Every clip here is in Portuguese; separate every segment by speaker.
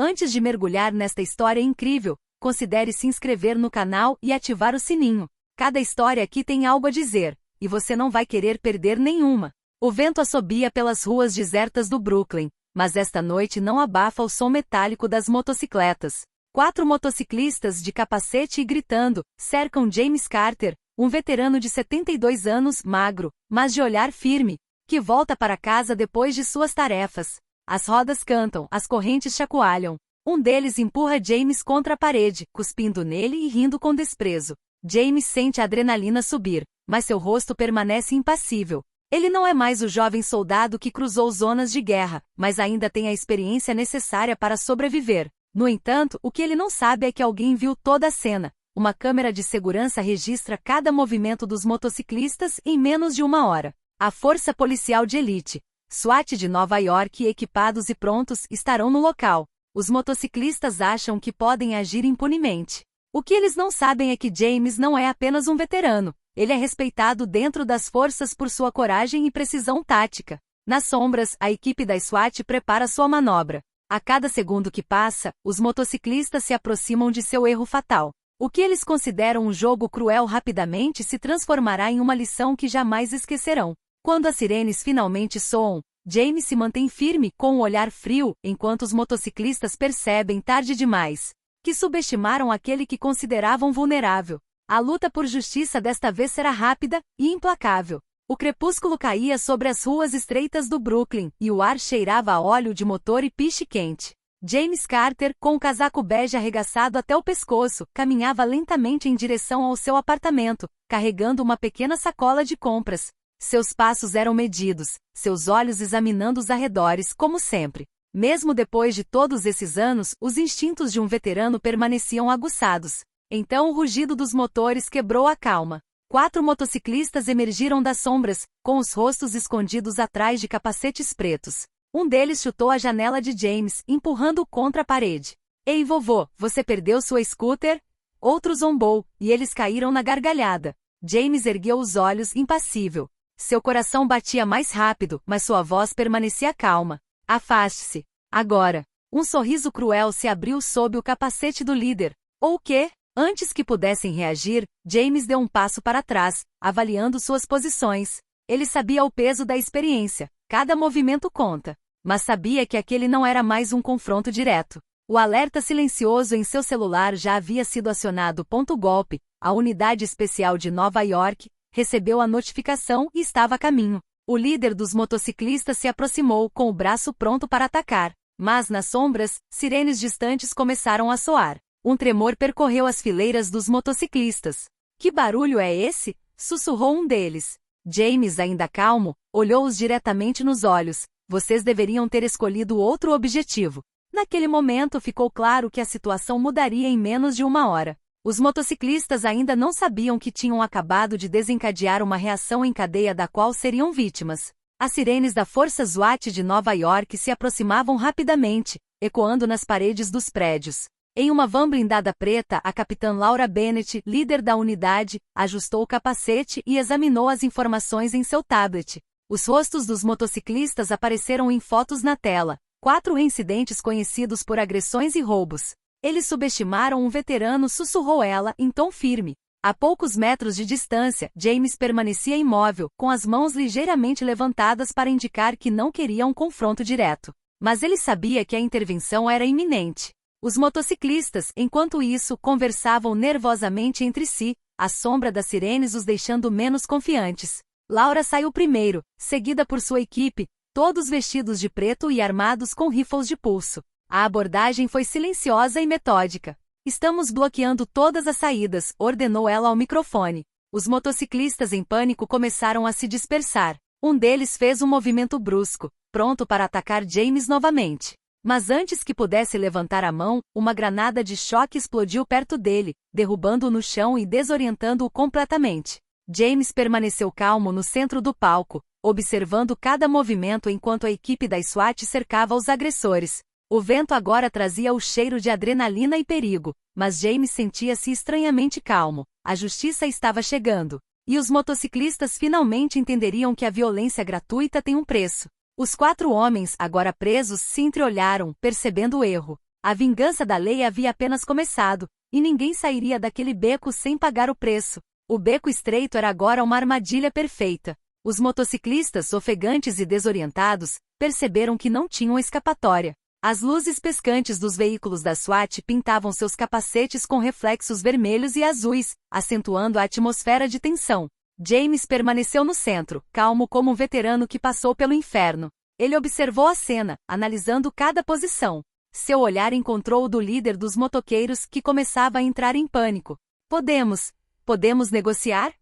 Speaker 1: Antes de mergulhar nesta história incrível, considere se inscrever no canal e ativar o sininho. Cada história aqui tem algo a dizer, e você não vai querer perder nenhuma. O vento assobia pelas ruas desertas do Brooklyn, mas esta noite não abafa o som metálico das motocicletas. 4 motociclistas de capacete e gritando cercam James Carter, um veterano de 72 anos, magro, mas de olhar firme, que volta para casa depois de suas tarefas. As rodas cantam, as correntes chacoalham. Um deles empurra James contra a parede, cuspindo nele e rindo com desprezo. James sente a adrenalina subir, mas seu rosto permanece impassível. Ele não é mais o jovem soldado que cruzou zonas de guerra, mas ainda tem a experiência necessária para sobreviver. No entanto, o que ele não sabe é que alguém viu toda a cena. Uma câmera de segurança registra cada movimento dos motociclistas em menos de uma hora. A Força Policial de Elite, SWAT de Nova York, equipados e prontos, estarão no local. Os motociclistas acham que podem agir impunemente. O que eles não sabem é que James não é apenas um veterano. Ele é respeitado dentro das forças por sua coragem e precisão tática. Nas sombras, a equipe da SWAT prepara sua manobra. A cada segundo que passa, os motociclistas se aproximam de seu erro fatal. O que eles consideram um jogo cruel rapidamente se transformará em uma lição que jamais esquecerão. Quando as sirenes finalmente soam, James se mantém firme com um olhar frio, enquanto os motociclistas percebem tarde demais que subestimaram aquele que consideravam vulnerável. A luta por justiça desta vez será rápida e implacável. O crepúsculo caía sobre as ruas estreitas do Brooklyn, e o ar cheirava a óleo de motor e piche quente. James Carter, com o casaco bege arregaçado até o pescoço, caminhava lentamente em direção ao seu apartamento, carregando uma pequena sacola de compras. Seus passos eram medidos, seus olhos examinando os arredores, como sempre. Mesmo depois de todos esses anos, os instintos de um veterano permaneciam aguçados. Então o rugido dos motores quebrou a calma. 4 motociclistas emergiram das sombras, com os rostos escondidos atrás de capacetes pretos. Um deles chutou a janela de James, empurrando-o contra a parede. Ei, vovô, você perdeu sua scooter? Outro zombou, e eles caíram na gargalhada. James ergueu os olhos, impassível. Seu coração batia mais rápido, mas sua voz permanecia calma. Afaste-se. Agora. Um sorriso cruel se abriu sob o capacete do líder. Ou o quê? Antes que pudessem reagir, James deu um passo para trás, avaliando suas posições. Ele sabia o peso da experiência. Cada movimento conta. Mas sabia que aquele não era mais um confronto direto. O alerta silencioso em seu celular já havia sido acionado. Golpe. A unidade especial de Nova York recebeu a notificação e estava a caminho. O líder dos motociclistas se aproximou com o braço pronto para atacar. Mas nas sombras, sirenes distantes começaram a soar. Um tremor percorreu as fileiras dos motociclistas. Que barulho é esse? Sussurrou um deles. James, ainda calmo, olhou-os diretamente nos olhos. Vocês deveriam ter escolhido outro objetivo. Naquele momento ficou claro que a situação mudaria em menos de uma hora. Os motociclistas ainda não sabiam que tinham acabado de desencadear uma reação em cadeia da qual seriam vítimas. As sirenes da Força SWAT de Nova York se aproximavam rapidamente, ecoando nas paredes dos prédios. Em uma van blindada preta, a capitã Laura Bennett, líder da unidade, ajustou o capacete e examinou as informações em seu tablet. Os rostos dos motociclistas apareceram em fotos na tela. 4 reincidentes conhecidos por agressões e roubos. Eles subestimaram um veterano, sussurrou ela, em tom firme. A poucos metros de distância, James permanecia imóvel, com as mãos ligeiramente levantadas para indicar que não queria um confronto direto. Mas ele sabia que a intervenção era iminente. Os motociclistas, enquanto isso, conversavam nervosamente entre si, a sombra das sirenes os deixando menos confiantes. Laura saiu primeiro, seguida por sua equipe, todos vestidos de preto e armados com rifles de pulso. A abordagem foi silenciosa e metódica. Estamos bloqueando todas as saídas, ordenou ela ao microfone. Os motociclistas em pânico começaram a se dispersar. Um deles fez um movimento brusco, pronto para atacar James novamente. Mas antes que pudesse levantar a mão, uma granada de choque explodiu perto dele, derrubando-o no chão e desorientando-o completamente. James permaneceu calmo no centro do palco, observando cada movimento enquanto a equipe da SWAT cercava os agressores. O vento agora trazia o cheiro de adrenalina e perigo, mas James sentia-se estranhamente calmo. A justiça estava chegando. E os motociclistas finalmente entenderiam que a violência gratuita tem um preço. Os 4 homens, agora presos, se entreolharam, percebendo o erro. A vingança da lei havia apenas começado, e ninguém sairia daquele beco sem pagar o preço. O beco estreito era agora uma armadilha perfeita. Os motociclistas, ofegantes e desorientados, perceberam que não tinham escapatória. As luzes piscantes dos veículos da SWAT pintavam seus capacetes com reflexos vermelhos e azuis, acentuando a atmosfera de tensão. James permaneceu no centro, calmo como um veterano que passou pelo inferno. Ele observou a cena, analisando cada posição. Seu olhar encontrou o do líder dos motoqueiros, que começava a entrar em pânico. Podemos negociar?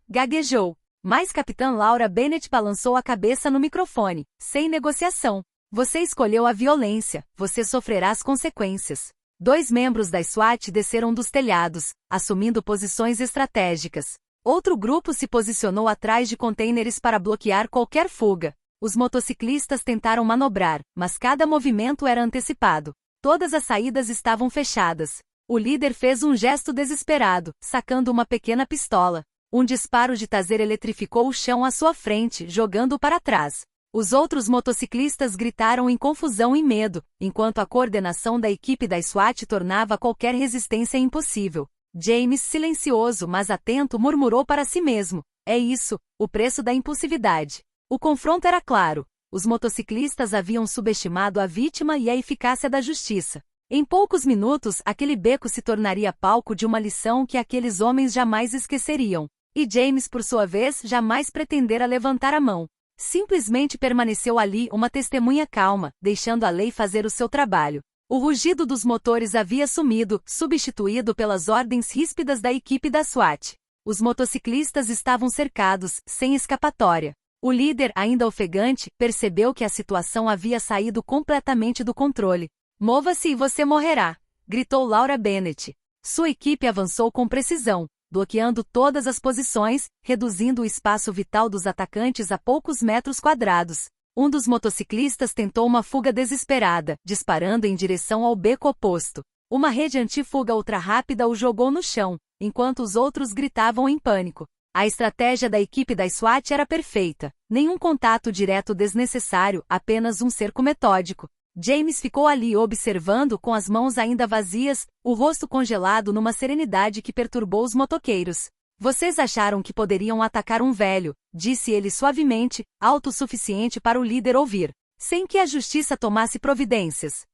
Speaker 1: Gaguejou. Mas Capitã Laura Bennett balançou a cabeça no microfone. Sem negociação. Você escolheu a violência, você sofrerá as consequências. 2 membros da SWAT desceram dos telhados, assumindo posições estratégicas. Outro grupo se posicionou atrás de contêineres para bloquear qualquer fuga. Os motociclistas tentaram manobrar, mas cada movimento era antecipado. Todas as saídas estavam fechadas. O líder fez um gesto desesperado, sacando uma pequena pistola. Um disparo de taser eletrificou o chão à sua frente, jogando-o para trás. Os outros motociclistas gritaram em confusão e medo, enquanto a coordenação da equipe da SWAT tornava qualquer resistência impossível. James, silencioso mas atento, murmurou para si mesmo: é isso, o preço da impulsividade. O confronto era claro. Os motociclistas haviam subestimado a vítima e a eficácia da justiça. Em poucos minutos, aquele beco se tornaria palco de uma lição que aqueles homens jamais esqueceriam. E James, por sua vez, jamais pretendera levantar a mão. Simplesmente permaneceu ali, uma testemunha calma, deixando a lei fazer o seu trabalho. O rugido dos motores havia sumido, substituído pelas ordens ríspidas da equipe da SWAT. Os motociclistas estavam cercados, sem escapatória. O líder, ainda ofegante, percebeu que a situação havia saído completamente do controle. Mova-se e você morrerá, gritou Laura Bennett. Sua equipe avançou com precisão, bloqueando todas as posições, reduzindo o espaço vital dos atacantes a poucos metros quadrados. Um dos motociclistas tentou uma fuga desesperada, disparando em direção ao beco oposto. Uma rede anti-fuga ultra-rápida o jogou no chão, enquanto os outros gritavam em pânico. A estratégia da equipe da SWAT era perfeita. Nenhum contato direto desnecessário, apenas um cerco metódico. James ficou ali observando com as mãos ainda vazias, o rosto congelado numa serenidade que perturbou os motoqueiros. Vocês acharam que poderiam atacar um velho, disse ele suavemente, alto o suficiente para o líder ouvir, sem que a justiça tomasse providências.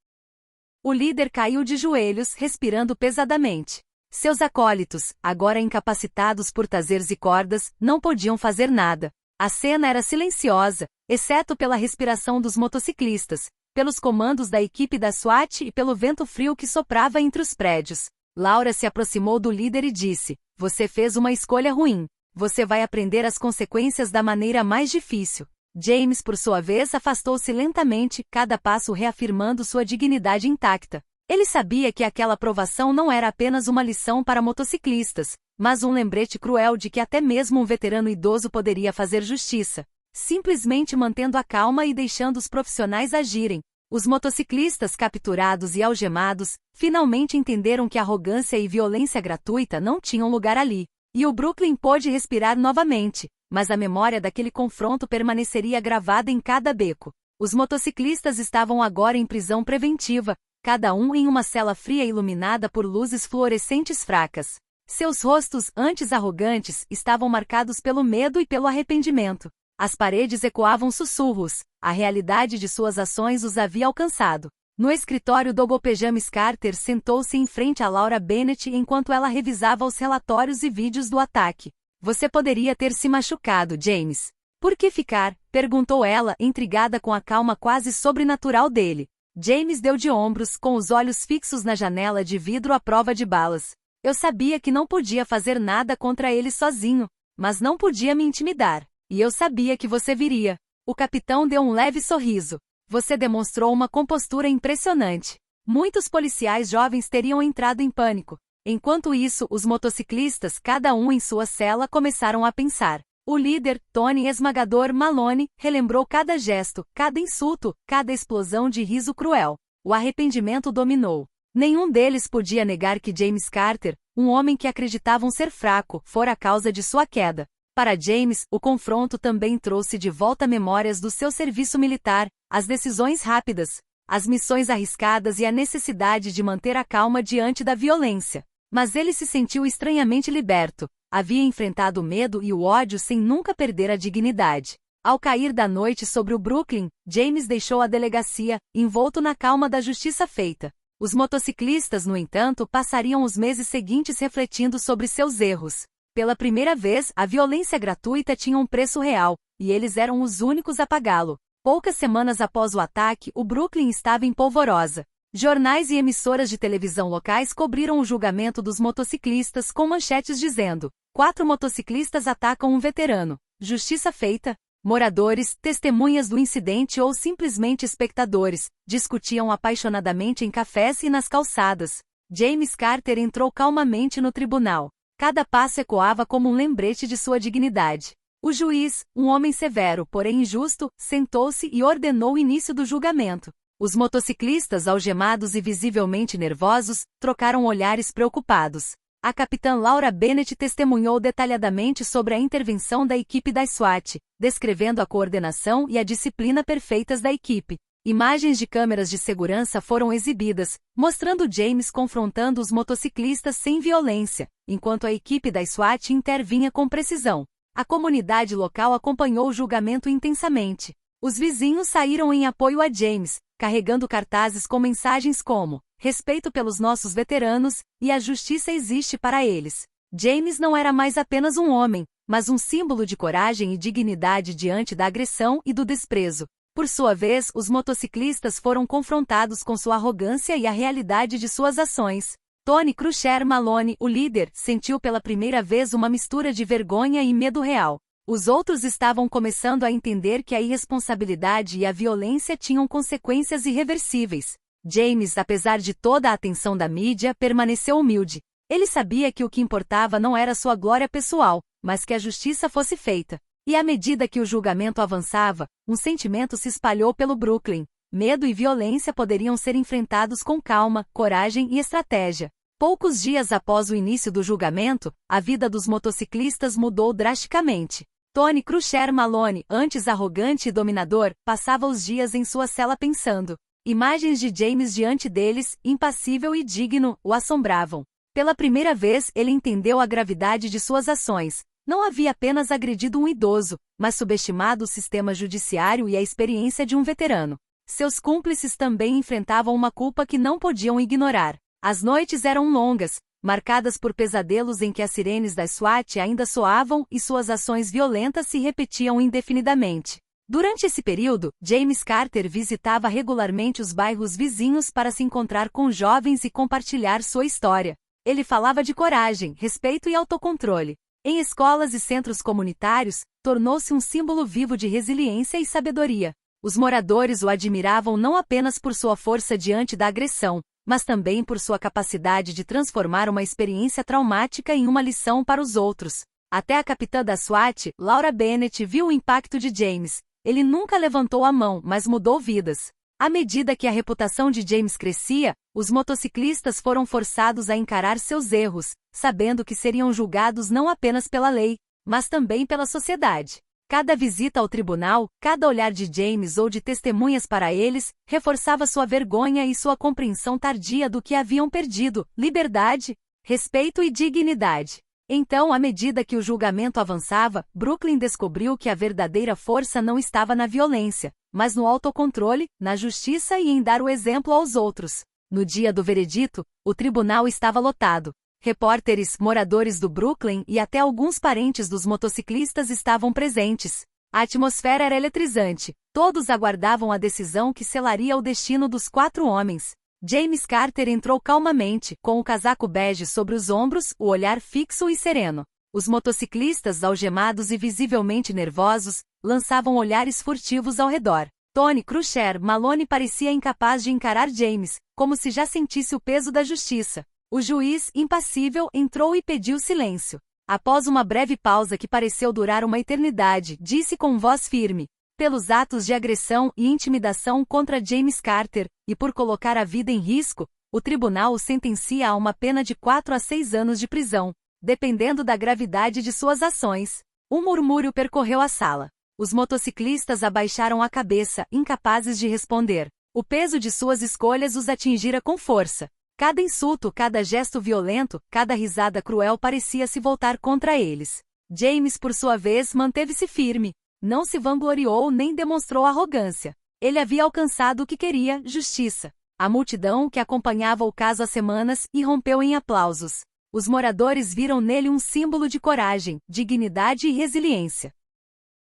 Speaker 1: O líder caiu de joelhos, respirando pesadamente. Seus acólitos, agora incapacitados por tasers e cordas, não podiam fazer nada. A cena era silenciosa, exceto pela respiração dos motociclistas, pelos comandos da equipe da SWAT e pelo vento frio que soprava entre os prédios. Laura se aproximou do líder e disse: você fez uma escolha ruim. Você vai aprender as consequências da maneira mais difícil. James, por sua vez, afastou-se lentamente, cada passo reafirmando sua dignidade intacta. Ele sabia que aquela provação não era apenas uma lição para motociclistas, mas um lembrete cruel de que até mesmo um veterano idoso poderia fazer justiça, simplesmente mantendo a calma e deixando os profissionais agirem. Os motociclistas capturados e algemados, finalmente entenderam que arrogância e violência gratuita não tinham lugar ali. E o Brooklyn pôde respirar novamente, mas a memória daquele confronto permaneceria gravada em cada beco. Os motociclistas estavam agora em prisão preventiva, cada um em uma cela fria iluminada por luzes fluorescentes fracas. Seus rostos, antes arrogantes, estavam marcados pelo medo e pelo arrependimento. As paredes ecoavam sussurros, a realidade de suas ações os havia alcançado. No escritório Douglas P. James Carter sentou-se em frente a Laura Bennett enquanto ela revisava os relatórios e vídeos do ataque. Você poderia ter se machucado, James. Por que ficar? Perguntou ela, intrigada com a calma quase sobrenatural dele. James deu de ombros, com os olhos fixos na janela de vidro à prova de balas. Eu sabia que não podia fazer nada contra ele sozinho, mas não podia me intimidar. E eu sabia que você viria. O capitão deu um leve sorriso. Você demonstrou uma compostura impressionante. Muitos policiais jovens teriam entrado em pânico. Enquanto isso, os motociclistas, cada um em sua cela, começaram a pensar. O líder, Tony Esmagador Malone, relembrou cada gesto, cada insulto, cada explosão de riso cruel. O arrependimento dominou. Nenhum deles podia negar que James Carter, um homem que acreditavam ser fraco, fora a causa de sua queda. Para James, o confronto também trouxe de volta memórias do seu serviço militar, as decisões rápidas, as missões arriscadas e a necessidade de manter a calma diante da violência. Mas ele se sentiu estranhamente liberto. Havia enfrentado o medo e o ódio sem nunca perder a dignidade. Ao cair da noite sobre o Brooklyn, James deixou a delegacia, envolto na calma da justiça feita. Os motociclistas, no entanto, passariam os meses seguintes refletindo sobre seus erros. Pela primeira vez, a violência gratuita tinha um preço real, e eles eram os únicos a pagá-lo. Poucas semanas após o ataque, o Brooklyn estava em polvorosa. Jornais e emissoras de televisão locais cobriram o julgamento dos motociclistas com manchetes dizendo: 4 motociclistas atacam um veterano. Justiça feita. Moradores, testemunhas do incidente ou simplesmente espectadores, discutiam apaixonadamente em cafés e nas calçadas. James Carter entrou calmamente no tribunal. Cada passo ecoava como um lembrete de sua dignidade. O juiz, um homem severo, porém injusto, sentou-se e ordenou o início do julgamento. Os motociclistas, algemados e visivelmente nervosos, trocaram olhares preocupados. A capitã Laura Bennett testemunhou detalhadamente sobre a intervenção da equipe da SWAT, descrevendo a coordenação e a disciplina perfeitas da equipe. Imagens de câmeras de segurança foram exibidas, mostrando James confrontando os motociclistas sem violência, enquanto a equipe da SWAT intervinha com precisão. A comunidade local acompanhou o julgamento intensamente. Os vizinhos saíram em apoio a James, carregando cartazes com mensagens como: respeito pelos nossos veteranos, e a justiça existe para eles. James não era mais apenas um homem, mas um símbolo de coragem e dignidade diante da agressão e do desprezo. Por sua vez, os motociclistas foram confrontados com sua arrogância e a realidade de suas ações. Tony Crusher Malone, o líder, sentiu pela primeira vez uma mistura de vergonha e medo real. Os outros estavam começando a entender que a irresponsabilidade e a violência tinham consequências irreversíveis. James, apesar de toda a atenção da mídia, permaneceu humilde. Ele sabia que o que importava não era sua glória pessoal, mas que a justiça fosse feita. E à medida que o julgamento avançava, um sentimento se espalhou pelo Brooklyn. Medo e violência poderiam ser enfrentados com calma, coragem e estratégia. Poucos dias após o início do julgamento, a vida dos motociclistas mudou drasticamente. Tony Crusher Malone, antes arrogante e dominador, passava os dias em sua cela pensando. Imagens de James diante deles, impassível e digno, o assombravam. Pela primeira vez, ele entendeu a gravidade de suas ações. Não havia apenas agredido um idoso, mas subestimado o sistema judiciário e a experiência de um veterano. Seus cúmplices também enfrentavam uma culpa que não podiam ignorar. As noites eram longas, marcadas por pesadelos em que as sirenes da SWAT ainda soavam e suas ações violentas se repetiam indefinidamente. Durante esse período, James Carter visitava regularmente os bairros vizinhos para se encontrar com jovens e compartilhar sua história. Ele falava de coragem, respeito e autocontrole. Em escolas e centros comunitários, tornou-se um símbolo vivo de resiliência e sabedoria. Os moradores o admiravam não apenas por sua força diante da agressão, mas também por sua capacidade de transformar uma experiência traumática em uma lição para os outros. Até a capitã da SWAT, Laura Bennett, viu o impacto de James. Ele nunca levantou a mão, mas mudou vidas. À medida que a reputação de James crescia, os motociclistas foram forçados a encarar seus erros, sabendo que seriam julgados não apenas pela lei, mas também pela sociedade. Cada visita ao tribunal, cada olhar de James ou de testemunhas para eles, reforçava sua vergonha e sua compreensão tardia do que haviam perdido: liberdade, respeito e dignidade. Então, à medida que o julgamento avançava, Brooklyn descobriu que a verdadeira força não estava na violência, mas no autocontrole, na justiça e em dar o exemplo aos outros. No dia do veredito, o tribunal estava lotado. Repórteres, moradores do Brooklyn e até alguns parentes dos motociclistas estavam presentes. A atmosfera era eletrizante. Todos aguardavam a decisão que selaria o destino dos 4 homens. James Carter entrou calmamente, com o casaco bege sobre os ombros, o olhar fixo e sereno. Os motociclistas, algemados e visivelmente nervosos, lançavam olhares furtivos ao redor. Tony Crusher Malone parecia incapaz de encarar James, como se já sentisse o peso da justiça. O juiz, impassível, entrou e pediu silêncio. Após uma breve pausa que pareceu durar uma eternidade, disse com voz firme: pelos atos de agressão e intimidação contra James Carter, e por colocar a vida em risco, o tribunal o sentencia a uma pena de 4 a 6 anos de prisão, dependendo da gravidade de suas ações. Um murmúrio percorreu a sala. Os motociclistas abaixaram a cabeça, incapazes de responder. O peso de suas escolhas os atingira com força. Cada insulto, cada gesto violento, cada risada cruel parecia se voltar contra eles. James, por sua vez, manteve-se firme. Não se vangloriou nem demonstrou arrogância. Ele havia alcançado o que queria, justiça. A multidão, que acompanhava o caso há semanas, irrompeu em aplausos. Os moradores viram nele um símbolo de coragem, dignidade e resiliência.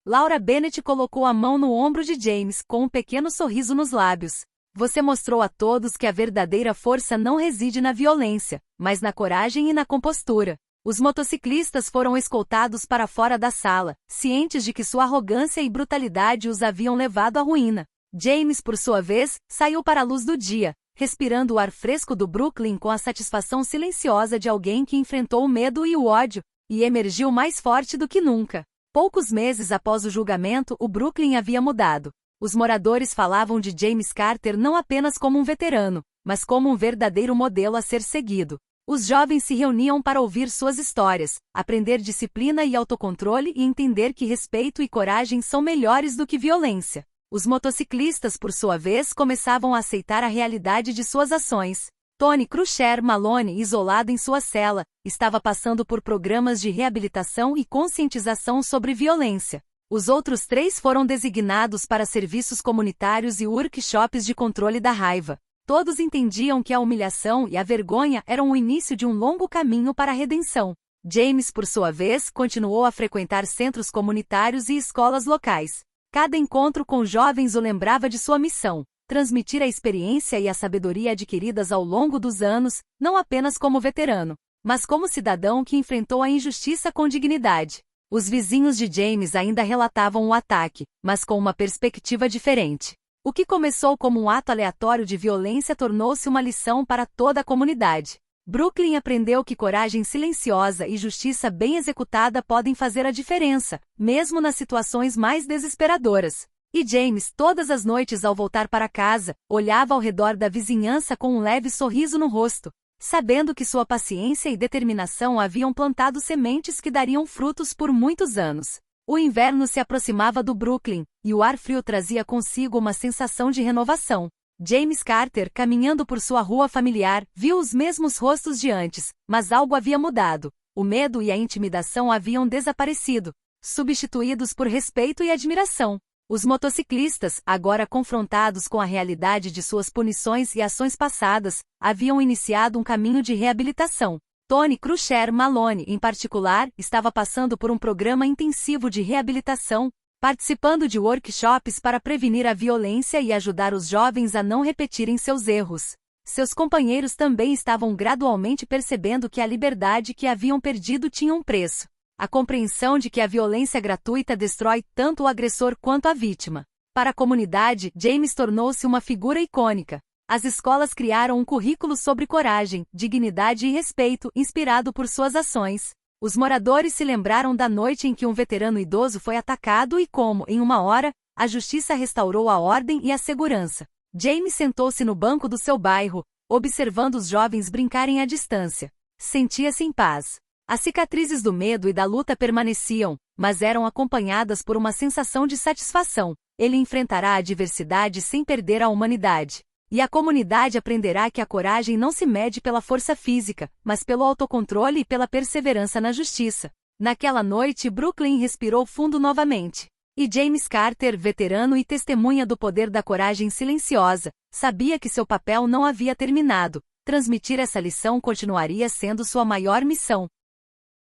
Speaker 1: Laura Bennett colocou a mão no ombro de James, com um pequeno sorriso nos lábios. Você mostrou a todos que a verdadeira força não reside na violência, mas na coragem e na compostura. Os motociclistas foram escoltados para fora da sala, cientes de que sua arrogância e brutalidade os haviam levado à ruína. James, por sua vez, saiu para a luz do dia, respirando o ar fresco do Brooklyn com a satisfação silenciosa de alguém que enfrentou o medo e o ódio, e emergiu mais forte do que nunca. Poucos meses após o julgamento, o Brooklyn havia mudado. Os moradores falavam de James Carter não apenas como um veterano, mas como um verdadeiro modelo a ser seguido. Os jovens se reuniam para ouvir suas histórias, aprender disciplina e autocontrole e entender que respeito e coragem são melhores do que violência. Os motociclistas, por sua vez, começavam a aceitar a realidade de suas ações. Tony Crusher Malone, isolado em sua cela, estava passando por programas de reabilitação e conscientização sobre violência. Os outros 3 foram designados para serviços comunitários e workshops de controle da raiva. Todos entendiam que a humilhação e a vergonha eram o início de um longo caminho para a redenção. James, por sua vez, continuou a frequentar centros comunitários e escolas locais. Cada encontro com jovens o lembrava de sua missão: transmitir a experiência e a sabedoria adquiridas ao longo dos anos, não apenas como veterano, mas como cidadão que enfrentou a injustiça com dignidade. Os vizinhos de James ainda relatavam o ataque, mas com uma perspectiva diferente. O que começou como um ato aleatório de violência tornou-se uma lição para toda a comunidade. Brooklyn aprendeu que coragem silenciosa e justiça bem executada podem fazer a diferença, mesmo nas situações mais desesperadoras. E James, todas as noites ao voltar para casa, olhava ao redor da vizinhança com um leve sorriso no rosto, sabendo que sua paciência e determinação haviam plantado sementes que dariam frutos por muitos anos. O inverno se aproximava do Brooklyn, e o ar frio trazia consigo uma sensação de renovação. James Carter, caminhando por sua rua familiar, viu os mesmos rostos de antes, mas algo havia mudado. O medo e a intimidação haviam desaparecido, substituídos por respeito e admiração. Os motociclistas, agora confrontados com a realidade de suas punições e ações passadas, haviam iniciado um caminho de reabilitação. Tony Crusher Malone, em particular, estava passando por um programa intensivo de reabilitação, participando de workshops para prevenir a violência e ajudar os jovens a não repetirem seus erros. Seus companheiros também estavam gradualmente percebendo que a liberdade que haviam perdido tinha um preço. A compreensão de que a violência gratuita destrói tanto o agressor quanto a vítima. Para a comunidade, James tornou-se uma figura icônica. As escolas criaram um currículo sobre coragem, dignidade e respeito, inspirado por suas ações. Os moradores se lembraram da noite em que um veterano idoso foi atacado e como, em uma hora, a justiça restaurou a ordem e a segurança. James sentou-se no banco do seu bairro, observando os jovens brincarem à distância. Sentia-se em paz. As cicatrizes do medo e da luta permaneciam, mas eram acompanhadas por uma sensação de satisfação. Ele enfrentará a adversidade sem perder a humanidade. E a comunidade aprenderá que a coragem não se mede pela força física, mas pelo autocontrole e pela perseverança na justiça. Naquela noite, Brooklyn respirou fundo novamente. E James Carter, veterano e testemunha do poder da coragem silenciosa, sabia que seu papel não havia terminado. Transmitir essa lição continuaria sendo sua maior missão.